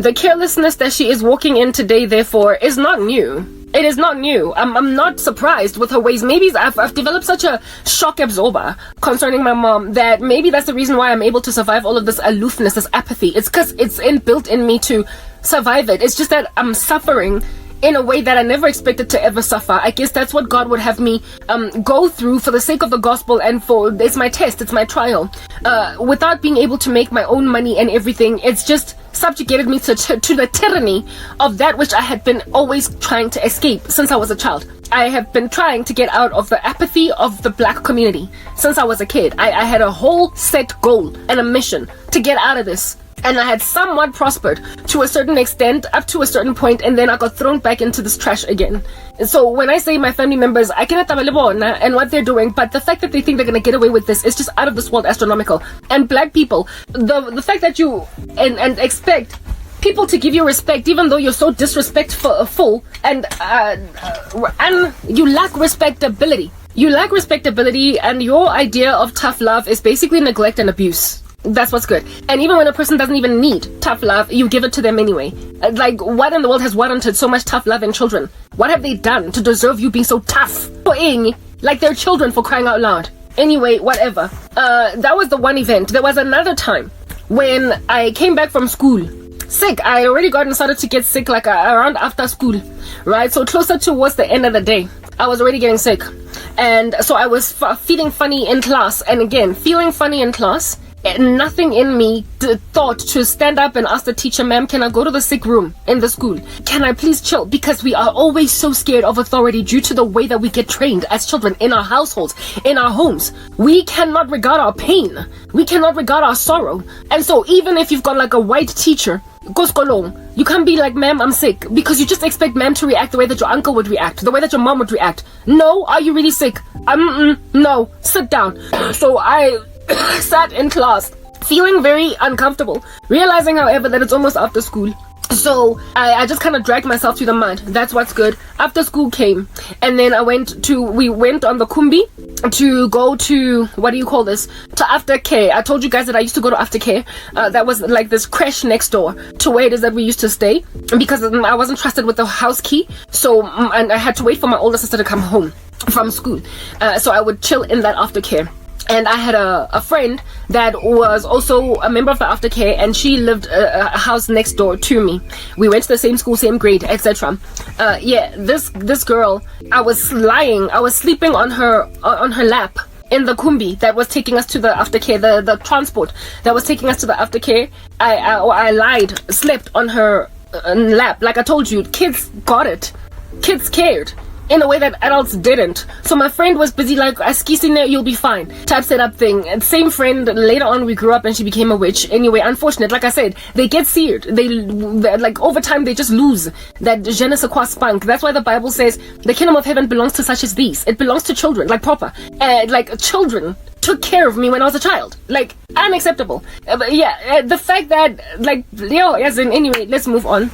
The carelessness that she is walking in today, therefore, is not new. It is not new. I'm not surprised with her ways. Maybe I've developed such a shock absorber concerning my mom that maybe that's the reason why I'm able to survive all of this aloofness, this apathy. It's because it's inbuilt in me to survive it. It's just that I'm suffering in a way that I never expected to ever suffer. I guess that's what God would have me go through for the sake of the gospel, and it's my test, it's my trial. Without being able to make my own money and everything, it's just subjugated me to the tyranny of that which I had been always trying to escape since I was a child. I have been trying to get out of the apathy of the black community since I was a kid. I had a whole set goal and a mission to get out of this. And I had somewhat prospered to a certain extent, up to a certain point, and then I got thrown back into this trash again. And so when I say my family members, I cannot and what they're doing, but the fact that they think they're gonna get away with this is just out of this world astronomical. And black people, the fact that you and expect people to give you respect even though you're so disrespectful and you lack respectability. You lack respectability, and your idea of tough love is basically neglect and abuse. That's what's good. And even when a person doesn't even need tough love, you give it to them anyway. Like, what in the world has warranted so much tough love in children? What have they done to deserve you being so tough? Like they're children, for crying out loud. Anyway, whatever. That was the one event. There was another time when I came back from school sick. I already started to get sick like around after school, right? So closer towards the end of the day, I was already getting sick. And so I was feeling funny in class. And again, feeling funny in class, nothing in me thought to stand up and ask the teacher, ma'am, can I go to the sick room in the school? Can I please chill? Because we are always so scared of authority due to the way that we get trained as children in our households, in our homes. We cannot regard our pain. We cannot regard our sorrow. And so even if you've got like a white teacher, you can't be like, ma'am, I'm sick, because you just expect ma'am to react the way that your uncle would react, the way that your mom would react. No, are you really sick? No, sit down. So I sat in class, feeling very uncomfortable, realizing, however, that it's almost after school. So I just kind of dragged myself through the mud. That's what's good. After school came, and then we went on the Kumbi to go to, to aftercare. I told you guys that I used to go to aftercare. That was like this creche next door to where it is that we used to stay, because I wasn't trusted with the house key. So, and I had to wait for my older sister to come home from school. So I would chill in that aftercare. And I had a friend that was also a member of the aftercare, and she lived a house next door to me. We went to the same school, same grade, etc. This girl, I was sleeping on her lap in the Kumbi that was taking us to the aftercare, the transport that was taking us to the aftercare. I slept on her lap. Like I told you, kids got it. Kids cared in a way that adults didn't. So my friend was busy like, Askisine, you'll be fine type setup thing. And same friend, later on we grew up and she became a witch. Anyway, unfortunate, like I said, they get seared. They like over time they just lose that je ne sais quoi spunk. That's why the Bible says the kingdom of heaven belongs to such as these. It belongs to children, like proper. Like children took care of me when I was a child. Like, unacceptable. But yeah, the fact that anyway, let's move on.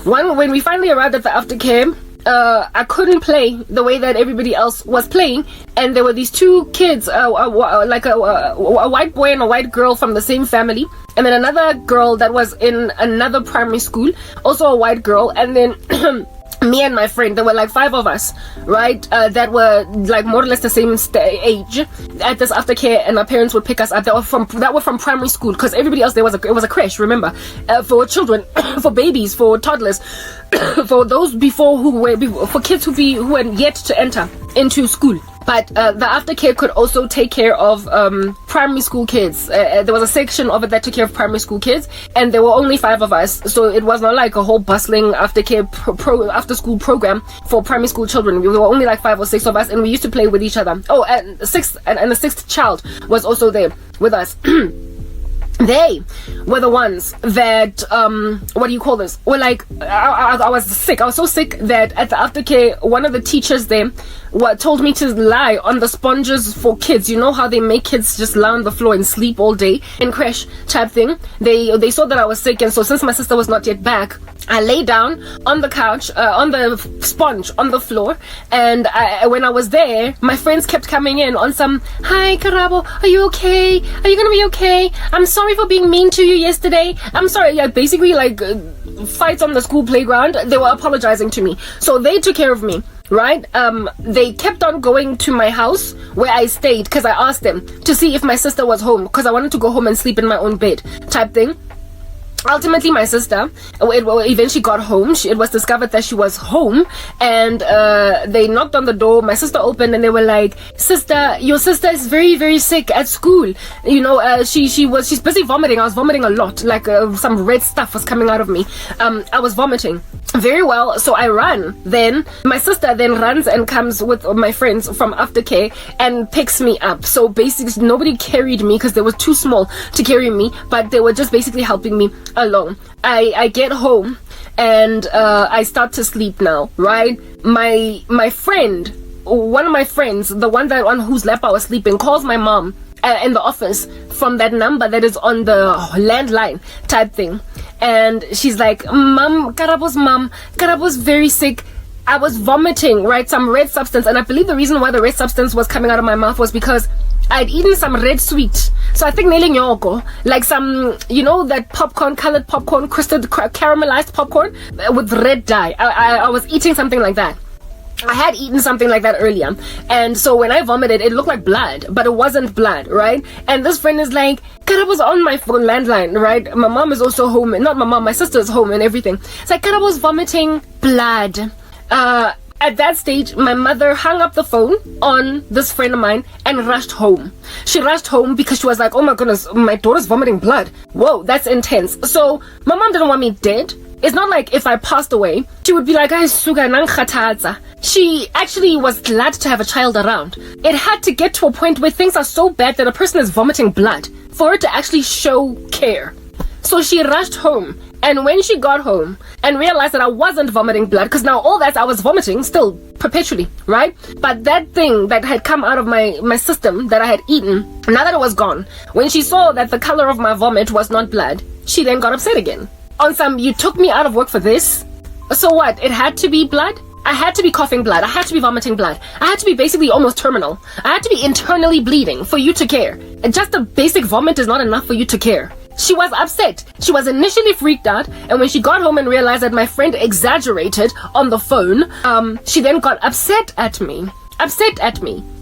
When we finally arrived at the aftercare, I couldn't play the way that everybody else was playing, and there were these two kids, like a white boy and a white girl from the same family, and then another girl that was in another primary school, also a white girl, and then me and my friend. There were like 5 of us, right, that were like more or less the same age at this aftercare, and our parents would pick us up. That were from primary school, because everybody else there was a creche, remember, for children, for babies, for toddlers, for those for kids who were yet to enter into school. But the aftercare could also take care of primary school kids. There was a section of it that took care of primary school kids, and there were only 5 of us, so it was not like a whole bustling aftercare after school program for primary school children. We were only like 5 or 6 of us, and we used to play with each other. Oh, and the 6th child was also there with us. They were the ones that, were like, I was sick. I was so sick that at the aftercare, one of the teachers there told me to lie on the sponges for kids. You know how they make kids just lie on the floor and sleep all day in crash type thing. They saw that I was sick, and so since my sister was not yet back, I lay down on the couch, on the sponge on the floor, and when I was there, my friends kept coming in on some, "Hi Karabo, are you okay? Are you gonna be okay? I'm sorry for being mean to you yesterday. I'm sorry." Yeah, basically like fights on the school playground. They were apologizing to me, so they took care of me. Right? They kept on going to my house where I stayed because I asked them to see if my sister was home because I wanted to go home and sleep in my own bed type thing. Ultimately, my sister eventually got home. It was discovered that she was home, and they knocked on the door. My sister opened, and they were like, "Sister, your sister is very, very sick at school. You know, she's busy vomiting. I was vomiting a lot, like some red stuff was coming out of me. I was vomiting." Very well, so I run. Then my sister then runs and comes with my friends from aftercare and picks me up. So basically nobody carried me because they were too small to carry me, but they were just basically helping me along. I get home and I start to sleep now, right? My friend, one of my friends, the one that on whose lap I was sleeping, calls my mom in the office from that number that is on the landline type thing. And she's like, Karabo's very sick. I was vomiting, right? Some red substance. And I believe the reason why the red substance was coming out of my mouth was because I'd eaten some red sweet. So I think nailing yoko, like some, you know, that popcorn, colored popcorn, caramelized popcorn with red dye. I was eating something like that. I had eaten something like that earlier, and so when I vomited, it looked like blood, but it wasn't blood, right? And this friend is like, Karab was on my phone landline, right? My mom is also home, not my mom, my sister is home and everything. It's like Karab was vomiting blood. At that stage, my mother hung up the phone on this friend of mine and rushed home. She rushed home because she was like, "Oh my goodness, my daughter's vomiting blood. Whoa, that's intense." So my mom didn't want me dead. It's not like if I passed away, she would be like, she actually was glad to have a child around. It had to get to a point where things are so bad that a person is vomiting blood for her to actually show care. So she rushed home. And when she got home and realized that I wasn't vomiting blood, because now all that I was vomiting still perpetually, right? But that thing that had come out of my system that I had eaten, now that it was gone, when she saw that the color of my vomit was not blood, she then got upset again. On some, you took me out of work for this? So what? It had to be blood? I had to be coughing blood. I had to be vomiting blood. I had to be basically almost terminal. I had to be internally bleeding for you to care. Just a basic vomit is not enough for you to care. She was upset. She was initially freaked out, and when she got home and realized that my friend exaggerated on the phone, she then got upset at me.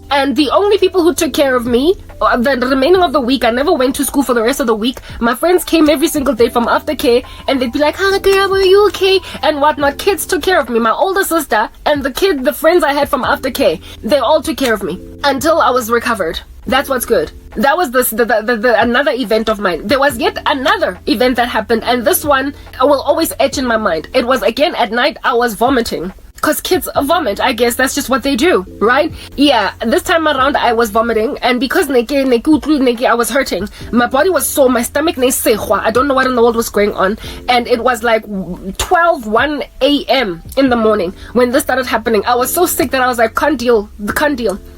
And the only people who took care of me, the remaining of the week, I never went to school for the rest of the week. My friends came every single day from aftercare, and they'd be like, "Hi, girl, are you okay?" and whatnot. Kids took care of me. My older sister and the friends I had from aftercare, they all took care of me until I was recovered. That's what's good. That was another event of mine. There was yet another event that happened, and this one will always etch in my mind. It was again at night. I was vomiting. Because kids vomit, I guess that's just what they do, right? Yeah, this time around I was vomiting, and because I was hurting, my body was sore, my stomach I don't know what in the world was going on, and it was like 1 a.m. in the morning when this started happening. I was so sick that I was like, can't deal.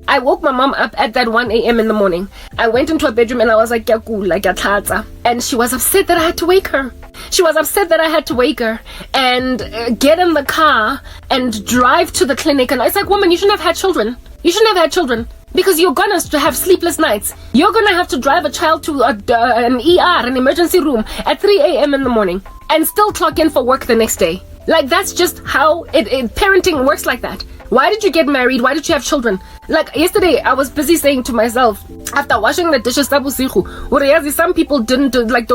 I woke my mom up at that 1 a.m. in the morning. I went into her bedroom and I was like, and she was upset that I had to wake her. And get in the car and drive to the clinic. And it's like, woman, you shouldn't have had children. Because you're gonna have sleepless nights. You're gonna have to drive a child to an ER, an emergency room, at 3 a.m. in the morning and still clock in for work the next day. Like, that's just how parenting works like that. Why did you get married? Why did you have children? Like, yesterday, I was busy saying to myself, after washing the dishes, some people don't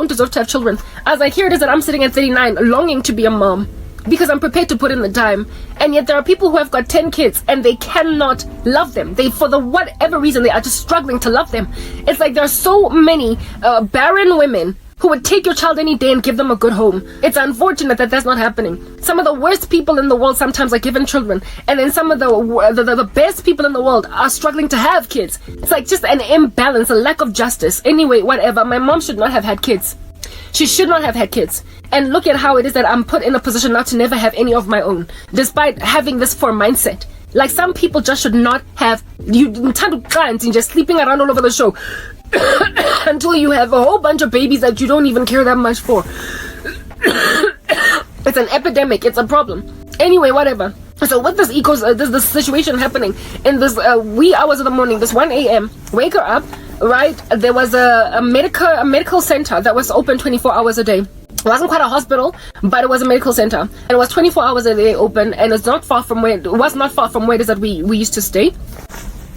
deserve to have children. I was like, here it is that I'm sitting at 39, longing to be a mom. Because I'm prepared to put in the time. And yet there are people who have got 10 kids and they cannot love them. For whatever reason, they are just struggling to love them. It's like there are so many barren women who would take your child any day and give them a good home. It's unfortunate that that's not happening. Some of the worst people in the world sometimes are given children, and then some of the best people in the world are struggling to have kids. It's like just an imbalance, a lack of justice. Anyway, whatever. My mom should not have had kids. She should not have had kids. And look at how it is that I'm put in a position now to never have any of my own, despite having this for mindset. Like, some people just should not have you just sleeping around all over the show until you have a whole bunch of babies that you don't even care that much for. It's an epidemic. It's a problem. Anyway, whatever. So with this this situation happening in this wee hours of the morning, this 1 a.m., wake her up, right? There was a medical center that was open 24 hours a day. It wasn't quite a hospital, but it was a medical center. And it was 24 hours a day open, and it's not far from where it is that we used to stay.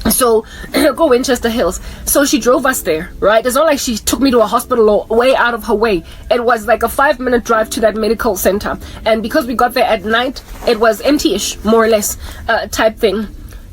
So, go Winchester Hills. So she drove us there, right? It's not like she took me to a hospital or way out of her way. It was like a 5-minute drive to that medical center. And because we got there at night, it was empty-ish, more or less, type thing.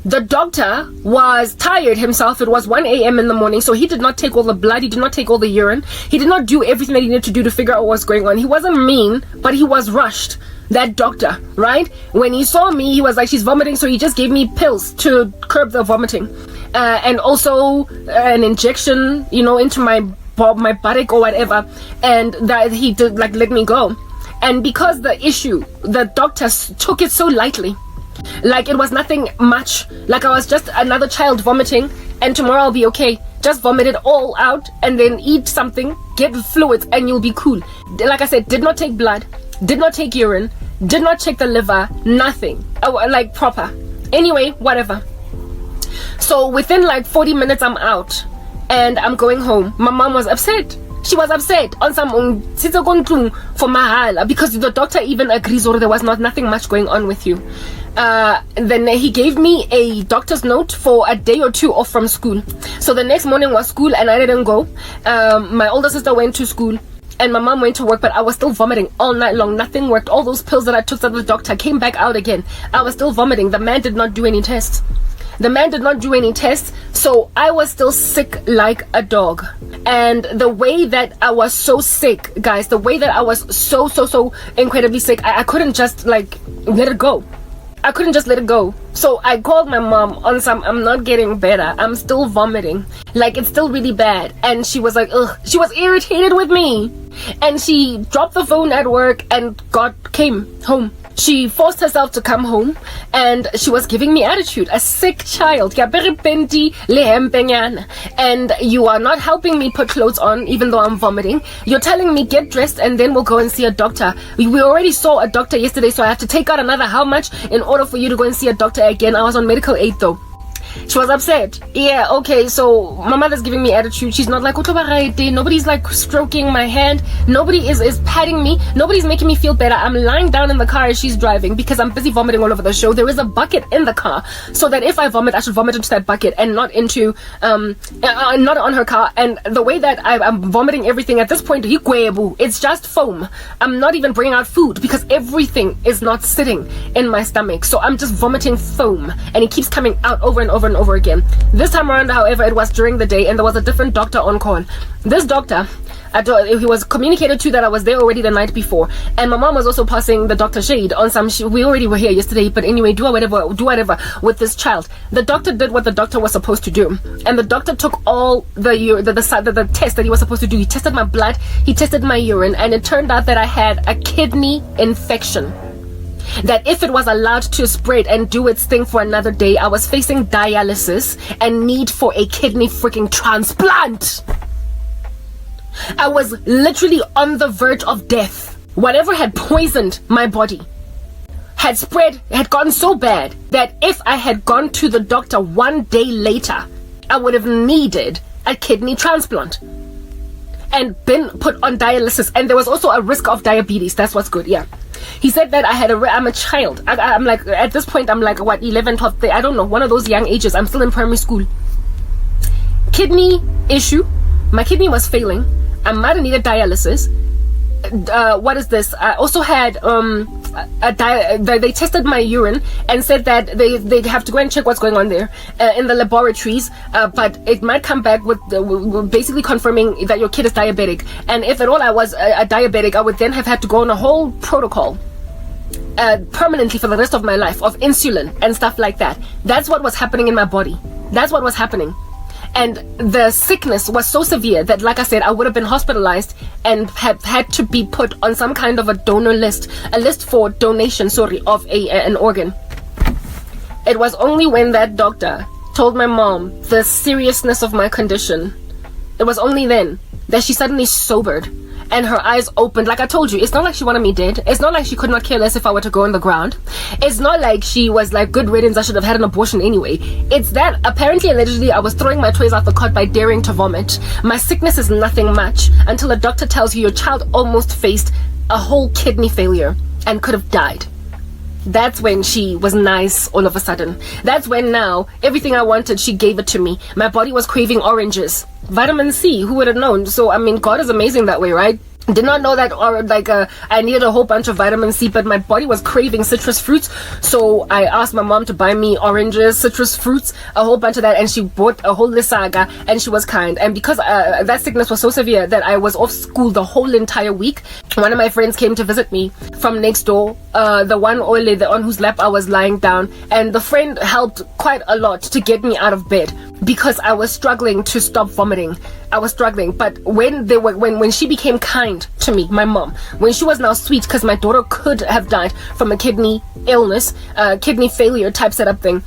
The doctor was tired himself. It was 1 a.m. in the morning, so he did not take all the blood. He did not take all the urine. He did not do everything that he needed to do to figure out what's going on. He wasn't mean, but he was rushed. That doctor, right? When he saw me, he was like, she's vomiting, so he just gave me pills to curb the vomiting. And also an injection, into my buttock or whatever. And that he did, like, let me go. And because the doctor took it so lightly, like it was nothing much, like I was just another child vomiting, and tomorrow I'll be okay. Just vomit it all out and then eat something, get fluids, and you'll be cool. Like I said, did not take blood, did not take urine, did not check the liver, nothing. Like proper. Anyway, whatever. So within like 40 minutes I'm out and I'm going home. My mom was upset. She was upset on some for mahala, because the doctor even agrees or there was nothing much going on with you. Then he gave me a doctor's note for a day or two off from school. So the next morning was school and I didn't go. My older sister went to school and my mom went to work, but I was still vomiting all night long. Nothing worked. All those pills that I took to the doctor came back out again. I was still vomiting. The man did not do any tests. So I was still sick like a dog. And the way that I was so sick, guys, the way that I was so incredibly sick, I couldn't just like let it go. I couldn't just let it go. So I called my mom on I'm not getting better. I'm still vomiting. Like, it's still really bad. And she was like, ugh. She was irritated with me. And she dropped the phone at work and came home. She forced herself to come home and she was giving me attitude. A sick child. And you are not helping me put clothes on even though I'm vomiting. You're telling me get dressed and then we'll go and see a doctor. We already saw a doctor yesterday, so I have to take out another how much in order for you to go and see a doctor again. I was on medical aid though. She was upset. Yeah, okay, so my mother's giving me attitude. She's not like, nobody's like stroking my hand. Nobody is patting me. Nobody's making me feel better. I'm lying down in the car as she's driving because I'm busy vomiting all over the show. There is a bucket in the car so that if I vomit, I should vomit into that bucket and not into, not on her car. And the way that I'm vomiting everything at this point, it's just foam. I'm not even bringing out food because everything is not sitting in my stomach. So I'm just vomiting foam and it keeps coming out over and over and over again. This time around, however, it was during the day and there was a different doctor on call. This doctor, he was communicated to that I was there already the night before, and my mom was also passing the doctor shade on some we already were here yesterday, but anyway, do whatever with this child. The doctor did what the doctor was supposed to do, and the doctor took all the test that he was supposed to do. He tested my blood, he tested my urine, and it turned out that I had a kidney infection. That if it was allowed to spread and do its thing for another day, I was facing dialysis and need for a kidney freaking transplant. I was literally on the verge of death. Whatever had poisoned my body had gotten so bad that if I had gone to the doctor one day later, I would have needed a kidney transplant and been put on dialysis. And there was also a risk of diabetes. That's what's good, yeah. He said that I'm a child. I'm like, at this point, I'm like, 11, 12, I don't know, one of those young ages. I'm still in primary school. Kidney issue. My kidney was failing. I might have needed dialysis. What is this? I also had they tested my urine and said that they have to go and check what's going on there in the laboratories, but it might come back with basically confirming that your kid is diabetic. And if at all I was a diabetic, I would then have had to go on a whole protocol permanently for the rest of my life of insulin and stuff like that. That's what was happening in my body. That's what was happening. And the sickness was so severe that, like I said, I would have been hospitalized and have had to be put on some kind of a donor list, a list for donation, of an organ. It was only when that doctor told my mom the seriousness of my condition, it was only then that she suddenly sobered and her eyes opened. Like I told you, it's not like she wanted me dead. It's not like she could not care less if I were to go in the ground. It's not like she was like, good riddance, I should have had an abortion anyway. It's that apparently, allegedly, I was throwing my toys out the cot by daring to vomit. My sickness is nothing much until a doctor tells you your child almost faced a whole kidney failure and could have died. That's when she was nice all of a sudden. That's when now, everything I wanted, she gave it to me. My body was craving oranges. Vitamin C, who would have known? So, I mean, God is amazing that way, right? Did not know that, or I needed a whole bunch of vitamin C, but my body was craving citrus fruits. So I asked my mom to buy me oranges, citrus fruits, a whole bunch of that, and she bought a whole saga, and she was kind. And because that sickness was so severe that I was off school the whole entire week, one of my friends came to visit me from next door, the one on whose lap I was lying down, and the friend helped quite a lot to get me out of bed because I was struggling to stop vomiting. I was struggling, but when she became kind to me, my mom, when she was now sweet, because my daughter could have died from a kidney illness, kidney failure type setup thing,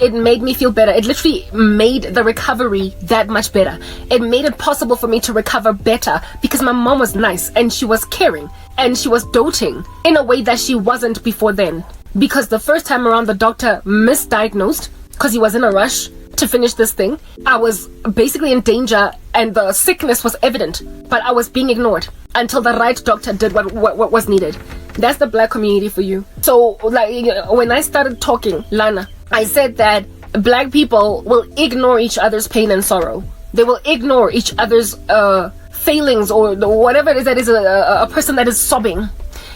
it made me feel better. It literally made the recovery that much better. It made it possible for me to recover better because my mom was nice and she was caring and she was doting in a way that she wasn't before then. Because the first time around, the doctor misdiagnosed because he was in a rush to finish this thing. I was basically in danger and the sickness was evident, but I was being ignored until the right doctor did what was needed. That's the Black community for you. So, like, when I started talking, Lana, I said that Black people will ignore each other's pain and sorrow. They will ignore each other's failings or whatever it is that is a person that is sobbing.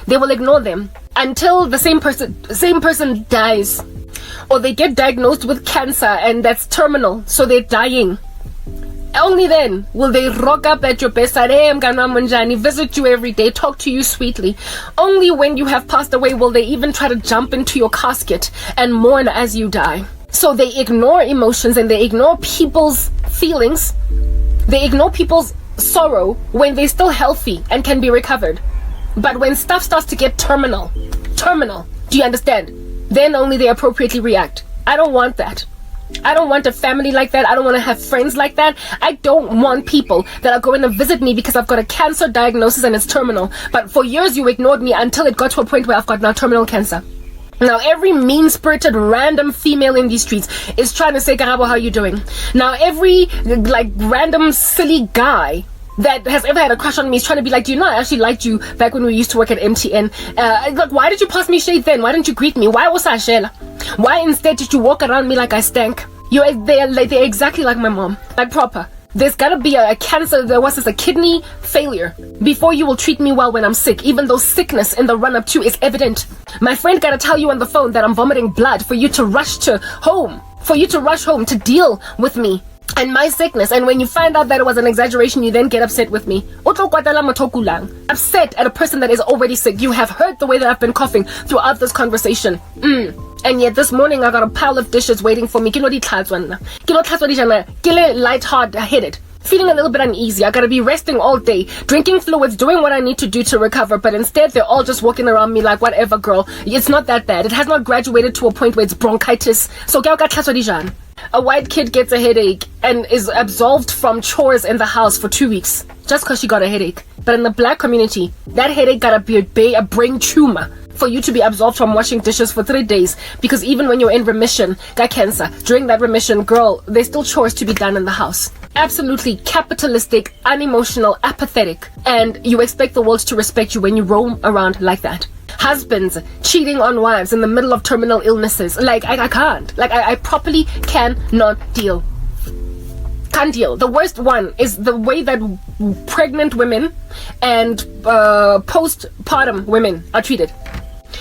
They will ignore them until the same person dies, or they get diagnosed with cancer and that's terminal, so they're dying. Only then will they rock up at your bedside, hey, Mngani wami unjani, visit you every day, talk to you sweetly. Only when you have passed away will they even try to jump into your casket and mourn as you die. So they ignore emotions and they ignore people's feelings. They ignore people's sorrow when they're still healthy and can be recovered. But when stuff starts to get terminal, do you understand? Then only they appropriately react. I don't want that. I don't want a family like that. I don't want to have friends like that. I don't want people that are going to visit me because I've got a cancer diagnosis and it's terminal. But for years you ignored me until it got to a point where I've got now terminal cancer. Now every mean-spirited random female in these streets is trying to say, Karabo, how you doing? Now every random silly guy that has ever had a crush on me is trying to be like, do you know I actually liked you back when we used to work at MTN? Why did you pass me shade then? Why didn't you greet me? Why was I shela? Why instead did you walk around me like I stank? They're exactly like my mom, like proper. There's gotta be a cancer, a kidney failure before you will treat me well when I'm sick, even though sickness in the run-up to is evident. My friend gotta tell you on the phone that I'm vomiting blood for you to rush home to deal with me and my sickness. And when you find out that it was an exaggeration, you then get upset with me. Upset at a person that is already sick. You have heard the way that I've been coughing throughout this conversation. And yet this morning I got a pile of dishes waiting for me. Light-headed, feeling a little bit uneasy. I gotta be resting all day, drinking fluids, doing what I need to do to recover, but instead they're all just walking around me like, whatever girl, it's not that bad. It has not graduated to a point where it's bronchitis. So a white kid gets a headache and is absolved from chores in the house for 2 weeks just because she got a headache. But in the Black community, that headache gotta be a brain tumor for you to be absolved from washing dishes for 3 days, because even when you're in remission, got cancer, during that remission, girl, there's still chores to be done in the house. Absolutely capitalistic, unemotional, apathetic, and you expect the world to respect you when you roam around like that. Husbands cheating on wives in the middle of terminal illnesses. Like, I can't. Like, I properly cannot deal. Can't deal. The worst one is the way that pregnant women and postpartum women are treated,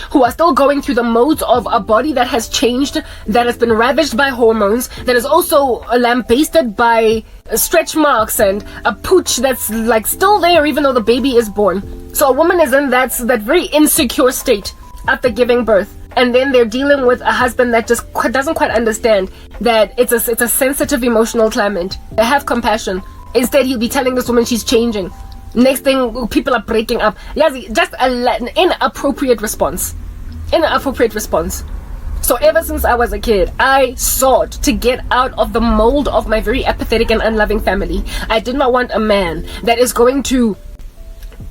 who are still going through the modes of a body that has changed, that has been ravaged by hormones, that is also lambasted by stretch marks and a pooch that's like still there even though the baby is born. So a woman is in that very insecure state after giving birth, and then they're dealing with a husband that just doesn't quite understand that it's a sensitive emotional climate. They have compassion. Instead, he'll be telling this woman she's changing. Next thing, people are breaking up. Just an inappropriate response. So ever since I was a kid, I sought to get out of the mold of my very apathetic and unloving family. I did not want a man that is going to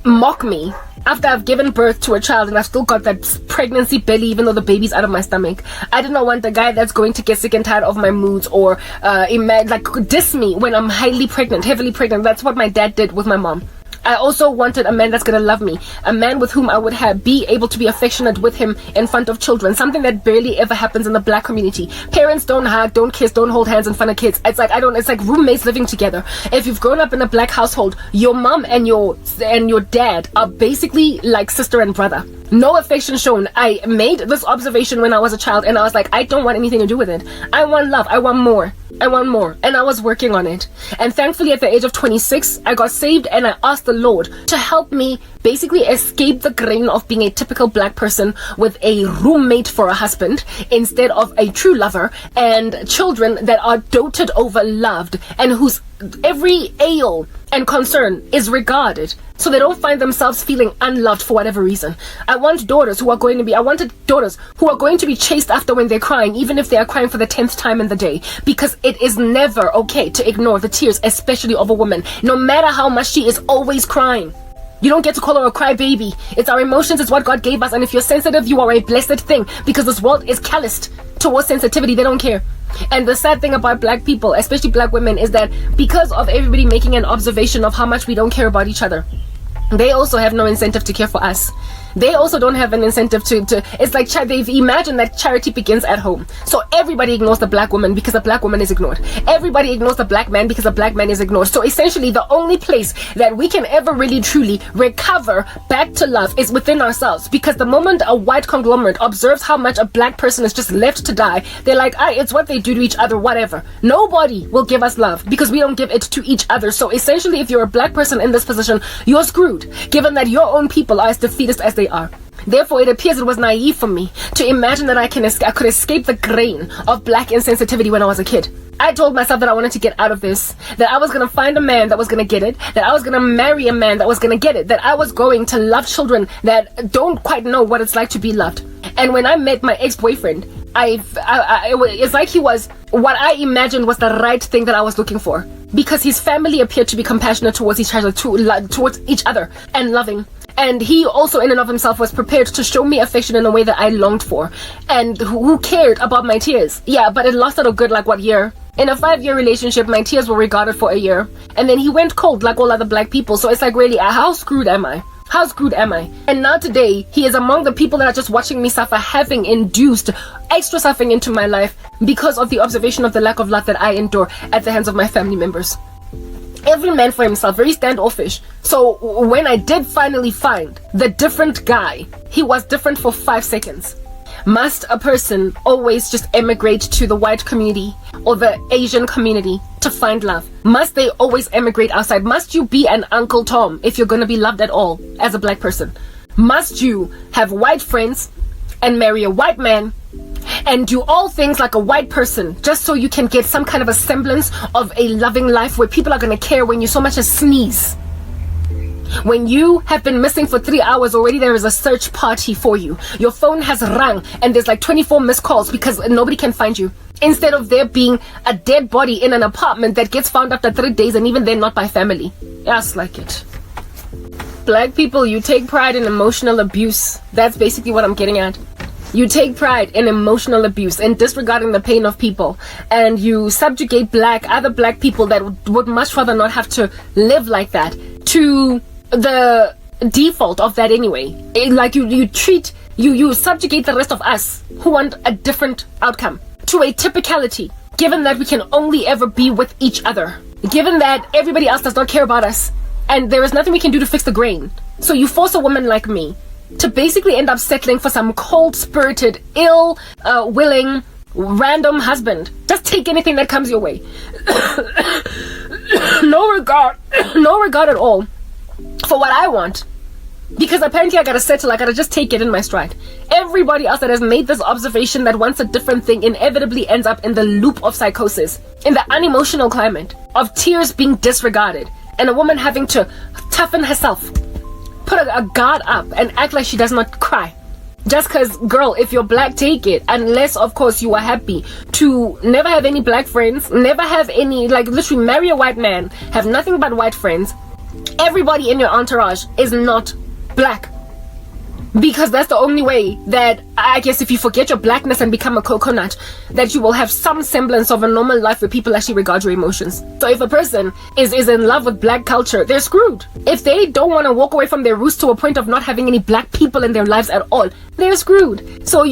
mock me after I've given birth to a child and I've still got that pregnancy belly even though the baby's out of my stomach. I did not want the guy that's going to get sick and tired of my moods or diss me when I'm heavily pregnant. That's what my dad did with my mom. I also wanted a man that's gonna love me, a man with whom I would be able to be affectionate with him in front of children, something that barely ever happens in the black community. Parents don't hug, don't kiss, don't hold hands in front of kids. It's like roommates living together. If you've grown up in a black household, your mom and your dad are basically like sister and brother. No affection shown. I made this observation when I was a child and I was like, I don't want anything to do with it. I want love. I want more. And I was working on it. And thankfully at the age of 26, I got saved and I asked the Lord to help me basically escape the grain of being a typical black person with a roommate for a husband instead of a true lover and children that are doted over, loved, and whose every ail and concern is regarded, so they don't find themselves feeling unloved for whatever reason. I wanted daughters who are going to be chased after when they're crying, even if they are crying for the 10th time in the day, because it is never okay to ignore the tears, especially of a woman, no matter how much she is always crying. You don't get to call her a crybaby. It's our emotions, it's what God gave us, and if you're sensitive, you are a blessed thing, because this world is calloused towards sensitivity. They don't care. And the sad thing about black people, especially black women, is that because of everybody making an observation of how much we don't care about each other, they also have no incentive to care for us. They also don't have an incentive to it's like they've imagined that charity begins at home. So everybody ignores the black woman because the black woman is ignored. Everybody ignores the black man because the black man is ignored. So essentially the only place that we can ever really truly recover back to love is within ourselves, because the moment a white conglomerate observes how much a black person is just left to die, they're like, it's what they do to each other, whatever. Nobody will give us love because we don't give it to each other. So essentially if you're a black person in this position, you're screwed, given that your own people are as defeatist as they are. Therefore, it appears it was naive for me to imagine that I could escape the grain of black insensitivity when I was a kid. I told myself that I wanted to get out of this, that I was going to find a man that was going to get it, that I was going to marry a man that was going to get it, that I was going to love children that don't quite know what it's like to be loved. And when I met my ex-boyfriend, it's like he was what I imagined was the right thing that I was looking for, because his family appeared to be compassionate towards each other and loving. And he also in and of himself was prepared to show me affection in a way that I longed for, and who cared about my tears. Yeah, but it lasted a good year. In a 5-year relationship, my tears were regarded for a year, and then he went cold like all other black people. So it's like, really, how screwed am I? How screwed am I? And now today, he is among the people that are just watching me suffer, having induced extra suffering into my life because of the observation of the lack of love that I endure at the hands of my family members. Every man for himself, very standoffish. So when I did finally find the different guy, he was different for 5 seconds. Must a person always just emigrate to the white community or the Asian community to find love? Must they always emigrate outside? Must you be an Uncle Tom if you're going to be loved at all as a black person? Must you have white friends and marry a white man and do all things like a white person just so you can get some kind of a semblance of a loving life where people are going to care when you so much as sneeze? When you have been missing for 3 hours already, there is a search party for you. Your phone has rung and there's 24 missed calls because nobody can find you. Instead of there being a dead body in an apartment that gets found after 3 days, and even then not by family. Just like it. Black people, you take pride in emotional abuse. That's basically what I'm getting at. You take pride in emotional abuse and disregarding the pain of people, and you subjugate other black people that would much rather not have to live like that to the default of that anyway. You subjugate the rest of us who want a different outcome to a typicality, given that we can only ever be with each other, given that everybody else does not care about us and there is nothing we can do to fix the grain. So you force a woman like me to basically end up settling for some cold-spirited, willing, random husband. Just take anything that comes your way. No regard at all for what I want. Because apparently I gotta settle, I gotta just take it in my stride. Everybody else that has made this observation that wants a different thing inevitably ends up in the loop of psychosis, in the unemotional climate of tears being disregarded, and a woman having to toughen herself, put a guard up and act like she does not cry. Just because, girl, if you're black, take it. Unless, of course, you are happy to never have any black friends, never have any, like, literally marry a white man, have nothing but white friends. Everybody in your entourage is not black. Because that's the only way that, I guess, if you forget your blackness and become a coconut, that you will have some semblance of a normal life where people actually regard your emotions. So if a person is in love with black culture, they're screwed. If they don't want to walk away from their roots to a point of not having any black people in their lives at all, they're screwed. So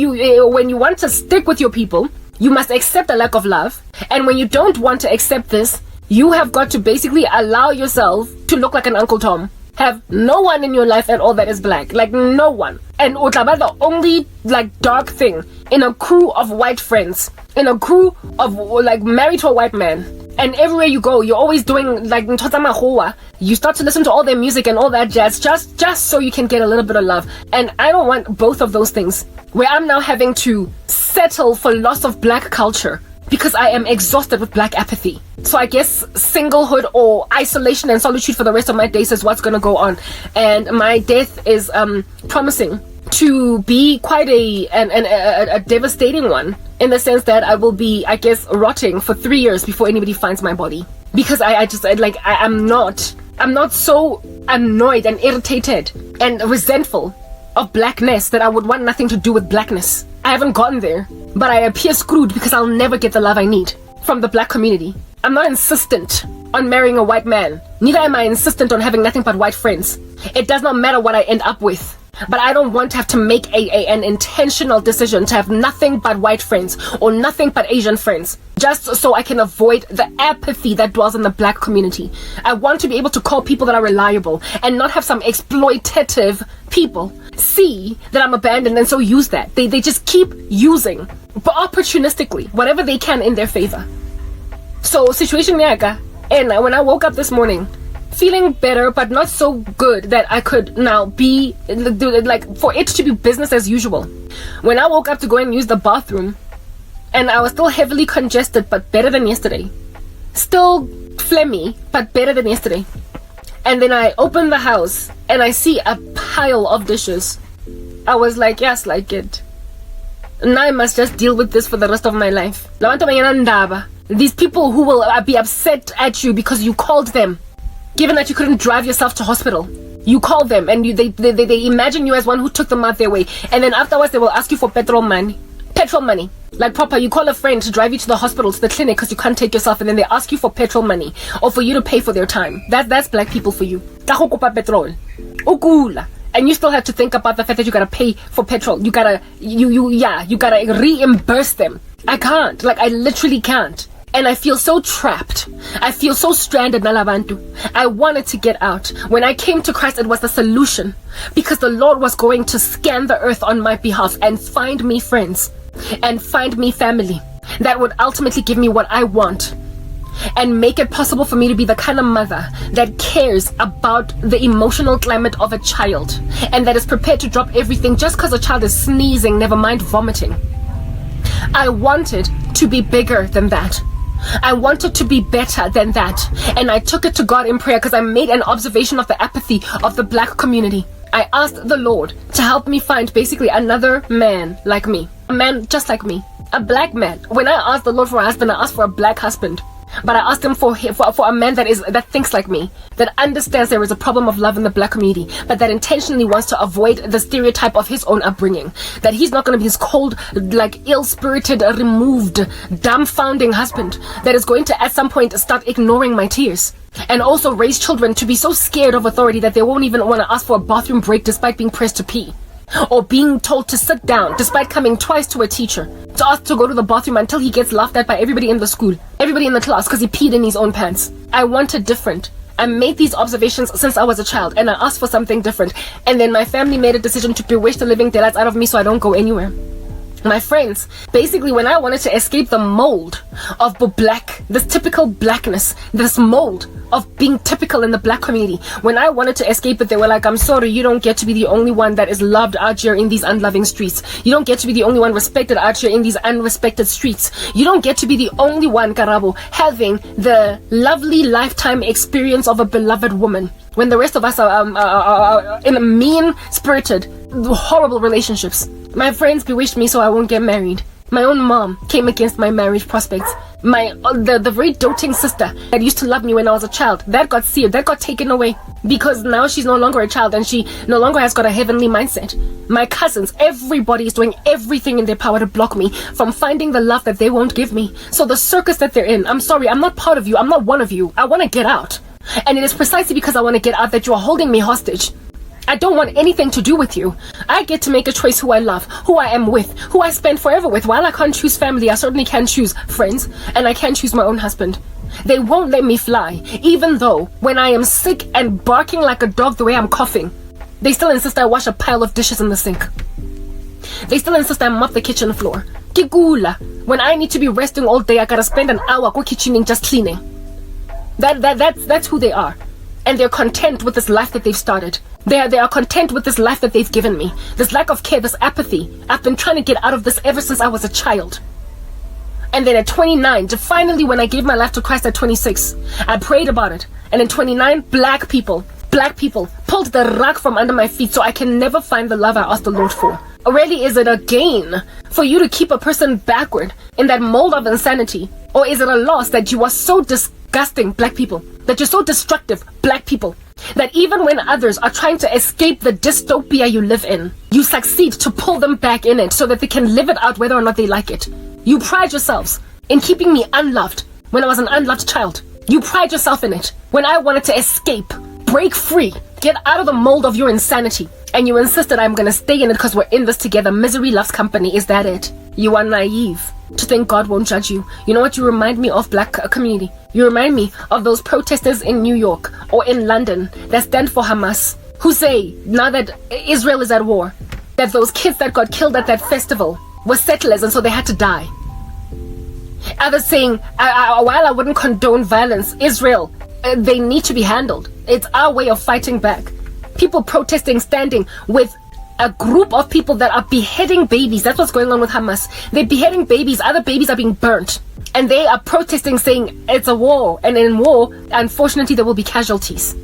when you want to stick with your people, you must accept a lack of love. And when you don't want to accept this, you have got to basically allow yourself to look like an Uncle Tom. Have no one in your life at all that is black. Like, no one. And Utaba, the only, like, dark thing in a crew of white friends, in a crew of, like, married to a white man. And everywhere you go, you're always doing, like, you start to listen to all their music and all that jazz just so you can get a little bit of love. And I don't want both of those things, where I'm now having to settle for loss of black culture because I am exhausted with black apathy. So I guess singlehood or isolation and solitude for the rest of my days is what's gonna go on. And my death is promising to be quite a devastating one, in the sense that I will be, I guess, rotting for 3 years before anybody finds my body. Because I'm not so annoyed and irritated and resentful of blackness that I would want nothing to do with blackness. I haven't gotten there, but I appear screwed because I'll never get the love I need from the black community. I'm not insistent on marrying a white man. Neither am I insistent on having nothing but white friends. It does not matter what I end up with. But I don't want to have to make an intentional decision to have nothing but white friends or nothing but Asian friends, just so I can avoid the apathy that dwells in the black community. I want to be able to call people that are reliable and not have some exploitative people see that I'm abandoned and so use that. They just keep using, but opportunistically, whatever they can in their favor. So, situation Nyaga, and when I woke up this morning, feeling better, but not so good that I could now be, like, for it to be business as usual. When I woke up to go and use the bathroom, and I was still heavily congested, but better than yesterday. Still phlegmy, but better than yesterday. And then I open the house, and I see a pile of dishes. I was like, yes, like it. Now I must just deal with this for the rest of my life. These people who will be upset at you because you called them. Given that you couldn't drive yourself to hospital, you call them and they imagine you as one who took them out their way, and then afterwards they will ask you for petrol money, like proper. You call a friend to drive you to the hospital, to the clinic, because you can't take yourself, and then they ask you for petrol money or for you to pay for their time. That's black people for you. Petrol, and you still have to think about the fact that you gotta pay for petrol. You gotta reimburse them. I can't. Like, I literally can't. And I feel so trapped. I feel so stranded, Nalabantu. I wanted to get out. When I came to Christ, it was the solution. Because the Lord was going to scan the earth on my behalf and find me friends. And find me family. That would ultimately give me what I want. And make it possible for me to be the kind of mother that cares about the emotional climate of a child. And that is prepared to drop everything just because a child is sneezing, never mind vomiting. I wanted to be bigger than that. I wanted to be better than that. And I took it to God in prayer because I made an observation of the apathy of the black community. I asked the Lord to help me find basically another man like me. A man just like me. A black man. When I asked the Lord for a husband, I asked for a black husband. But I asked him for a man that thinks like me, that understands there is a problem of love in the black community, but that intentionally wants to avoid the stereotype of his own upbringing. That he's not going to be his cold, like, ill-spirited, removed, dumbfounding husband that is going to at some point start ignoring my tears. And also raise children to be so scared of authority that they won't even want to ask for a bathroom break despite being pressed to pee. Or being told to sit down despite coming twice to a teacher to ask to go to the bathroom until he gets laughed at by everybody in the school, everybody in the class, because he peed in his own pants. I wanted different. I made these observations since I was a child, and I asked for something different. And then my family made a decision to bewitch the living daylights out of me so I don't go anywhere. My friends, basically when I wanted to escape the mold of black, this typical blackness, this mold of being typical in the black community, when I wanted to escape it, they were like, I'm sorry, you don't get to be the only one that is loved out here in these unloving streets. You don't get to be the only one respected out here in these unrespected streets. You don't get to be the only one, Karabo, having the lovely lifetime experience of a beloved woman, when the rest of us are in mean-spirited, horrible relationships. My friends bewitched me so I won't get married. My own mom came against my marriage prospects. The very doting sister that used to love me when I was a child, that got seared, that got taken away. Because now she's no longer a child and she no longer has got a heavenly mindset. My cousins, everybody is doing everything in their power to block me from finding the love that they won't give me. So the circus that they're in, I'm sorry, I'm not part of you, I'm not one of you. I want to get out. And it is precisely because I want to get out that you are holding me hostage. I don't want anything to do with you. I get to make a choice who I love, who I am with, who I spend forever with. While I can't choose family, I certainly can choose friends, and I can choose my own husband. They won't let me fly, even though when I am sick and barking like a dog the way I'm coughing, they still insist I wash a pile of dishes in the sink. They still insist I mop the kitchen floor. Kigula. When I need to be resting all day, I gotta spend an hour go kitchening just cleaning. That's who they are. And they're content with this life that they've started. They are content with this life that they've given me. This lack of care, this apathy. I've been trying to get out of this ever since I was a child. And then at 29, finally when I gave my life to Christ at 26, I prayed about it. And in 29, black people pulled the rug from under my feet so I can never find the love I asked the Lord for. Really, is it a gain for you to keep a person backward in that mold of insanity? Or is it a loss that you are so disgusting, black people, that you're so destructive, black people, that even when others are trying to escape the dystopia you live in, you succeed to pull them back in it so that they can live it out whether or not they like it? You pride yourselves in keeping me unloved when I was an unloved child. You pride yourself in it when I wanted to escape, break free, get out of the mold of your insanity. And you insisted I'm gonna stay in it because we're in this together. Misery loves company. Is that it? You are naive to think God won't judge you. You know what you remind me of, black community? You remind me of those protesters in New York or in London that stand for Hamas, who say, now that Israel is at war, that those kids that got killed at that festival were settlers and so they had to die. Others saying, while I wouldn't condone violence, Israel, they need to be handled. It's our way of fighting back. People protesting, standing with a group of people that are beheading babies. That's what's going on with Hamas. They're beheading babies. Other babies are being burnt. And they are protesting, saying it's a war. And in war, unfortunately, there will be casualties.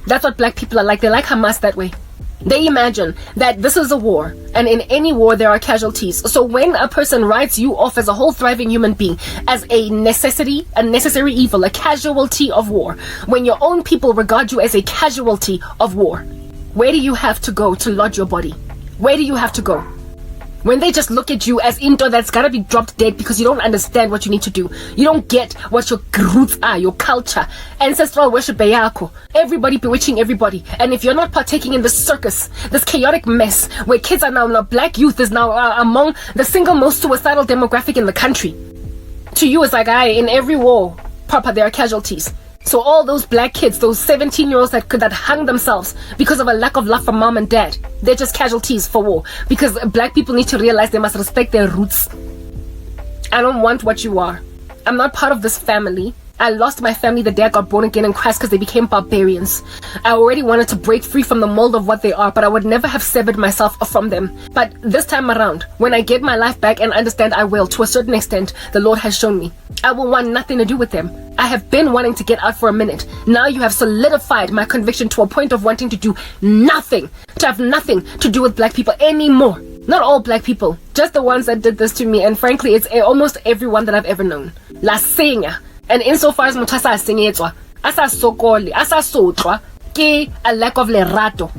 That's what black people are like. They're like Hamas that way. They imagine that this is a war, and in any war there are casualties. So when a person writes you off as a whole thriving human being, as a necessary evil, a casualty of war, when your own people regard you as a casualty of war, where do you have to go to lodge your body? Where do you have to go? When they just look at you as into that's gotta be dropped dead because you don't understand what you need to do. You don't get what your roots are, your culture, ancestral worship yako. Everybody bewitching everybody. And if you're not partaking in this circus, this chaotic mess, where kids are now black youth is now among the single most suicidal demographic in the country. To you, it's like, in every war, Papa, there are casualties. So all those black kids, those 17-year-olds that hung themselves because of a lack of love from mom and dad, they're just casualties for war. Because black people need to realize they must respect their roots. I don't want what you are. I'm not part of this family. I lost my family the day I got born again in Christ because they became barbarians. I already wanted to break free from the mold of what they are, but I would never have severed myself from them. But this time around, when I get my life back and understand I will, to a certain extent, the Lord has shown me, I will want nothing to do with them. I have been wanting to get out for a minute. Now you have solidified my conviction to a point of wanting to do nothing, to have nothing to do with black people anymore. Not all black people, just the ones that did this to me, and frankly, it's almost everyone that I've ever known. La senya. And insofar as motho asa senyetswa, asa sokole, asa sotlwa ke a lack of lerato.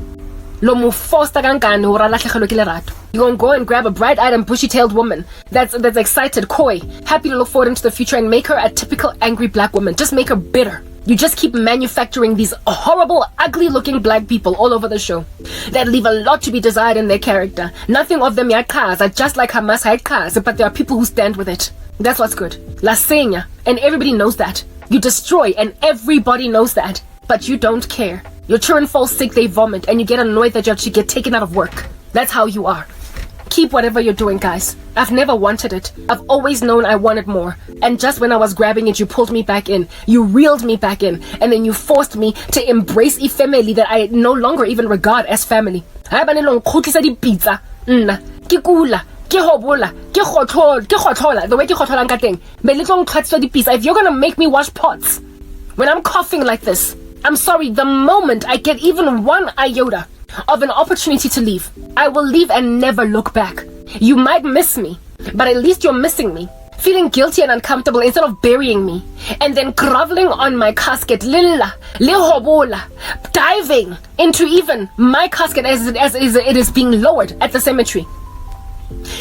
Lo mo foster kankane hore a latlhegelwe ke lerato. You gonna go and grab a bright-eyed and bushy-tailed woman that's excited, coy, happy to look forward into the future and make her a typical angry black woman. Just make her bitter. You just keep manufacturing these horrible, ugly-looking black people all over the show that leave a lot to be desired in their character. Nothing of them are just like Hamas had cars, but there are people who stand with it. That's what's good. La seña. And everybody knows that. You destroy and everybody knows that. But you don't care. Your children fall sick, they vomit, and you get annoyed that you have to get taken out of work. That's how you are. Keep whatever you're doing, guys. I've never wanted it. I've always known I wanted more. And just when I was grabbing it, you pulled me back in. You reeled me back in. And then you forced me to embrace a family that I no longer even regard as family. Pizza. The way if you're gonna make me wash pots when I'm coughing like this, I'm sorry, the moment I get even one iota of an opportunity to leave. I will leave and never look back. You might miss me, but at least you're missing me. Feeling guilty and uncomfortable instead of burying me, and then groveling on my casket, lilla, lihobola, diving into even my casket as it is being lowered at the cemetery.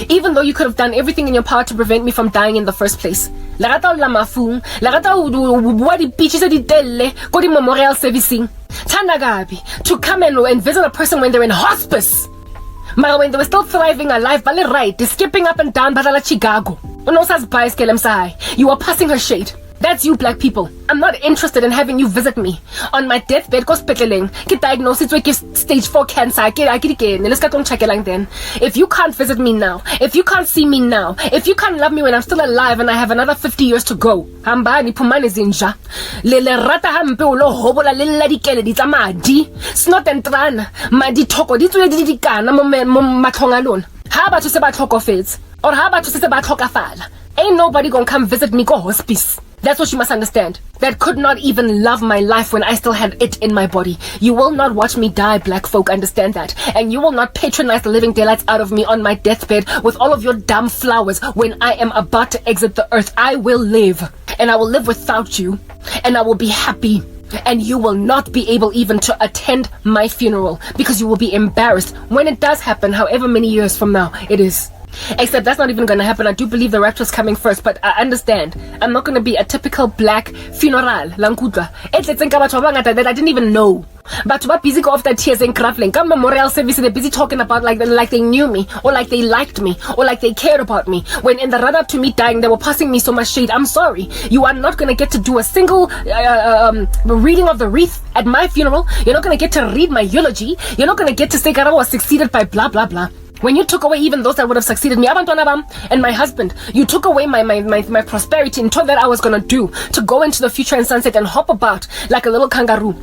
Even though you could have done everything in your power to prevent me from dying in the first place. Lagata la mafung, lagata what the beaches at the delle, go the memorial servicing. Tanagabi, to come and visit a person when they're in hospice. But when they were still thriving alive, bale right, they're skipping up and down Badala Chicago. You are passing her shade. That's you, black people. I'm not interested in having you visit me. On my deathbed, go spitling. Get diagnosed with stage 4 cancer. Then. If you can't visit me now, if you can't see me now, if you can't love me when I'm still alive and I have another 50 years to go, hambani pumane zinja. Lele rata hampe ulo hobola lele dikele di tamadi. Snot and tran. Madi toko di tule di dikana mo matlonga lon. How about you say about toko feds? Or how about you say about toko fala? Ain't nobody gonna come visit me go hospice. That's what you must understand. That could not even love my life when I still had it in my body. You will not watch me die, black folk, understand that. And you will not patronize the living daylights out of me on my deathbed with all of your damn flowers when I am about to exit the earth. I will live. And I will live without you. And I will be happy. And you will not be able even to attend my funeral because you will be embarrassed when it does happen, however many years from now it is. Except that's not even going to happen. I do believe the rapture is coming first, but I understand. I'm not going to be a typical black funeral. Lankudla. That I didn't even know. But what busy go off that tears and craftling. Come memorial service, they're busy talking about like they knew me, or like they liked me, or like they cared about me. When in the run up to me dying, they were passing me so much shade. I'm sorry. You are not going to get to do a single reading of the wreath at my funeral. You're not going to get to read my eulogy. You're not going to get to say Gara was succeeded by blah blah blah. When you took away even those that would have succeeded me, and my husband, you took away my prosperity and told that I was gonna do to go into the future and sunset and hop about like a little kangaroo.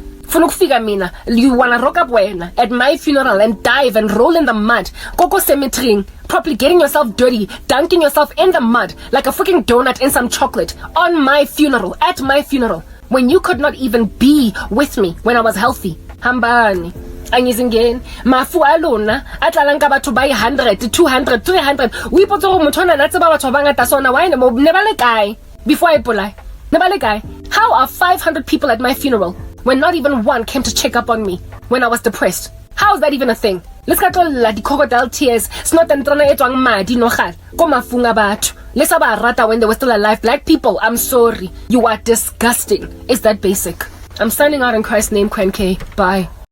You wanna rock up at my funeral and dive and roll in the mud, go cemetery, properly getting yourself dirty, dunking yourself in the mud like a freaking donut in some chocolate on my funeral, at my funeral, when you could not even be with me when I was healthy. Hambani. Angizingeni mafu alona atlalang ka batho ba 100 200 300 we potso go motho na tse ba batho ba ngata sona why ne ba le kae before I polai ne ba le kae. How are 500 people at my funeral when not even one came to check up on me when I was depressed? How is that even a thing? Let's get all the crocodile tears. It's not entrana etwang madi no gal ko mafunga batho le sa ba rata when they were still alive. Black people, I'm sorry, you are disgusting. Is that basic? I'm signing out in Christ's name, Quen K. Bye.